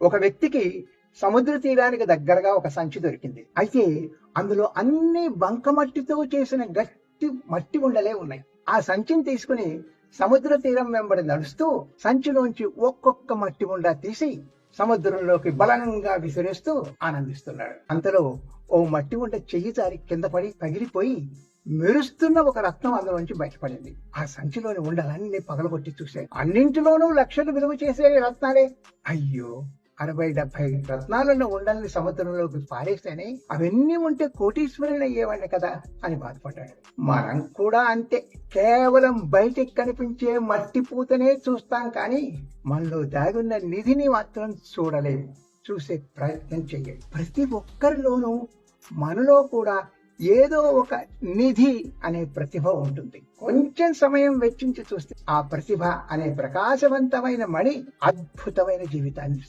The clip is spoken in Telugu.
ఒక వ్యక్తికి సముద్ర తీరానికి దగ్గరగా ఒక సంచి దొరికింది. అయితే అందులో అన్ని బంకమట్టితో చేసిన గట్టి మట్టి ఉండలే ఉన్నాయి. ఆ సంచిని తీసుకుని సముద్ర తీరం వెంబడి నడుస్తూ సంచిలోంచి ఒక్కొక్క మట్టి ఉండ తీసి సముద్రంలోకి బలంగా విసిరేస్తూ ఆనందిస్తున్నాడు. అంతలో ఓ మట్టి ఉండ చెయ్యి జారి కింద పడి పగిలిపోయి మెరుస్తున్న ఒక రత్నం అందులోంచి బయటపడింది. ఆ సంచిలోని ఉండలన్నీ పగలగొట్టి చూశాయి. అన్నింటిలోనూ లక్షలు విలువ చేసే రత్నాలే. అయ్యో, 60-70 రత్నాలున్న ఉండల్ని సముద్రంలోకి పారేస్తేనే అవన్నీ ఉంటే కోటీశ్వరుని అయ్యేవాడిని కదా అని బాధపడ్డాడు. మనం కూడా అంతే. కేవలం బయటికి కనిపించే మట్టి పూతనే చూస్తాం, కానీ మనలో దాగున్న నిధిని మాత్రం చూడలేము, చూసే ప్రయత్నం చెయ్యాలి. ప్రతి ఒక్కరిలోనూ మనలో కూడా ఏదో ఒక నిధి అనే ప్రతిభ ఉంటుంది. కొంచెం సమయం వెచ్చించి చూస్తే ఆ ప్రతిభ అనే ప్రకాశవంతమైన మణి అద్భుతమైన జీవితాన్ని